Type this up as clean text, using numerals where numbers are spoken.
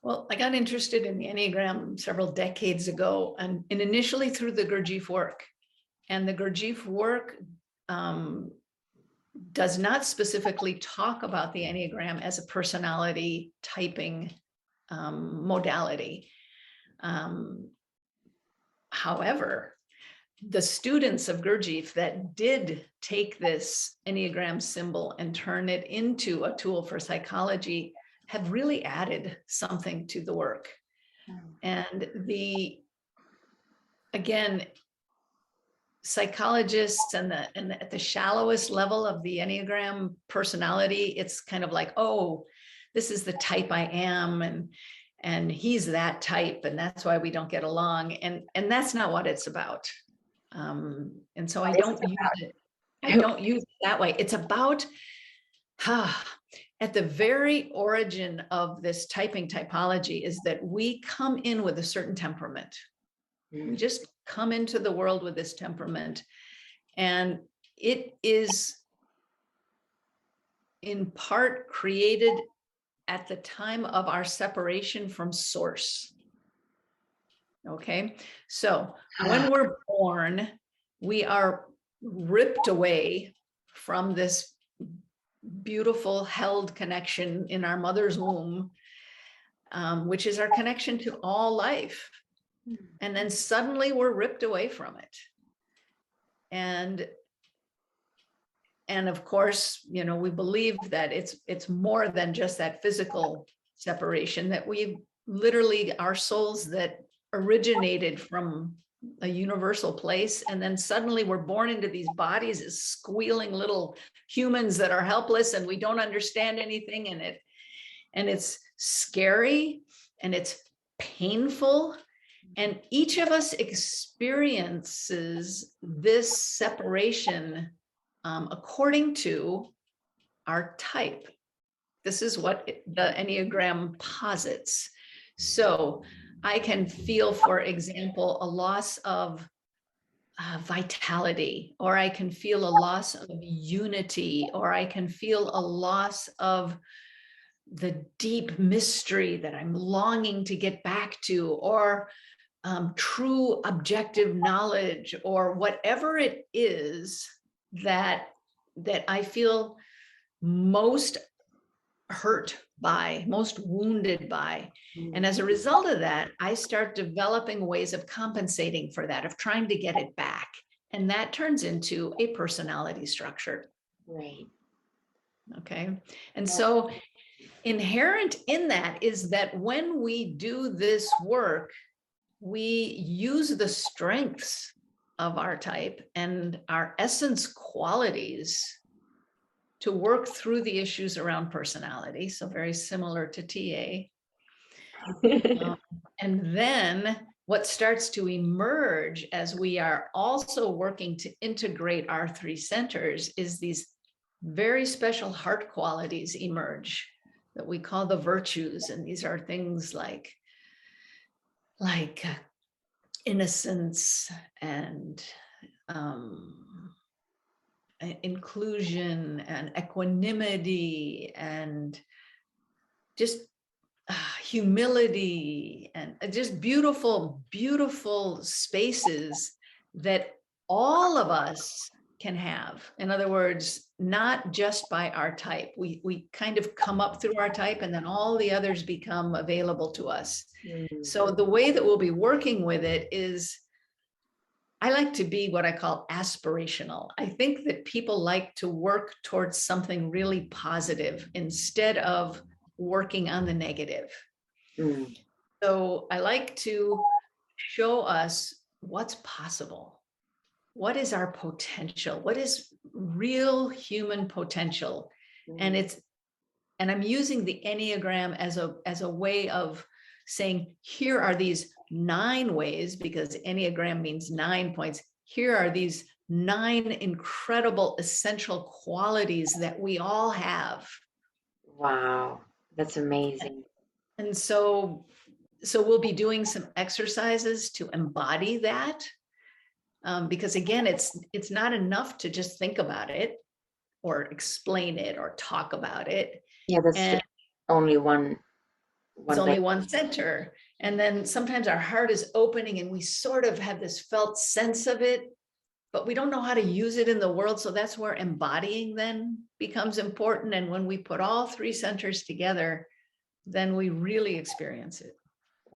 Well, I got interested in the Enneagram several decades ago, and initially through the Gurdjieff work. And the Gurdjieff work um, does not specifically talk about the Enneagram as a personality typing modality. However, the students of Gurdjieff that did take this Enneagram symbol and turn it into a tool for psychology have really added something to the work. And again, psychologists and at the shallowest level of the Enneagram personality, it's kind of like, oh, this is the type I am, and he's that type, and that's why we don't get along. And that's not what it's about. And so I don't use it. I don't use it that way. It's about at the very origin of this typing typology is that we come in with a certain temperament. We just come into the world with this temperament, and it is in part created at the time of our separation from source. Okay, so when we're born, we are ripped away from this beautiful held connection in our mother's womb, which is our connection to all life. And then suddenly we're ripped away from it. And of course, you know, we believe that it's more than just that physical separation, that we literally are souls that originated from a universal place, and then suddenly we're born into these bodies as squealing little humans that are helpless, and we don't understand anything, and it's scary and it's painful. And each of us experiences this separation according to our type. This is what the Enneagram posits. So I can feel, for example, a loss of vitality, or I can feel a loss of unity, or I can feel a loss of the deep mystery that I'm longing to get back to, or true objective knowledge, or whatever it is that I feel most hurt by, most wounded by. And as a result of that, I start developing ways of compensating for that, of trying to get it back. And that turns into a personality structure. Right. Okay. And so inherent in that is that when we do this work, we use the strengths of our type and our essence qualities to work through the issues around personality. So very similar to TA. And then what starts to emerge as we are also working to integrate our three centers is these very special heart qualities emerge that we call the virtues. And these are things like innocence and inclusion and equanimity and just humility, and just beautiful, beautiful spaces that all of us can have. In other words, not just by our type. We kind of come up through our type, and then all the others become available to us. So the way that we'll be working with it is, I like to be what I call aspirational. I think that people like to work towards something really positive instead of working on the negative. So I like to show us what's possible. What is our potential? What is real human potential? And I'm using the Enneagram as a way of saying, here are these 9 ways, because Enneagram means 9 points. Here are these 9 incredible essential qualities that we all have. Wow, that's amazing. And so we'll be doing some exercises to embody that. Because again, it's not enough to just think about it or explain it or talk about it. Yeah, that's only one It's One only day. one center. And then sometimes our heart is opening and we sort of have this felt sense of it, but we don't know how to use it in the world. So that's where embodying then becomes important. And when we put all three centers together, then we really experience it.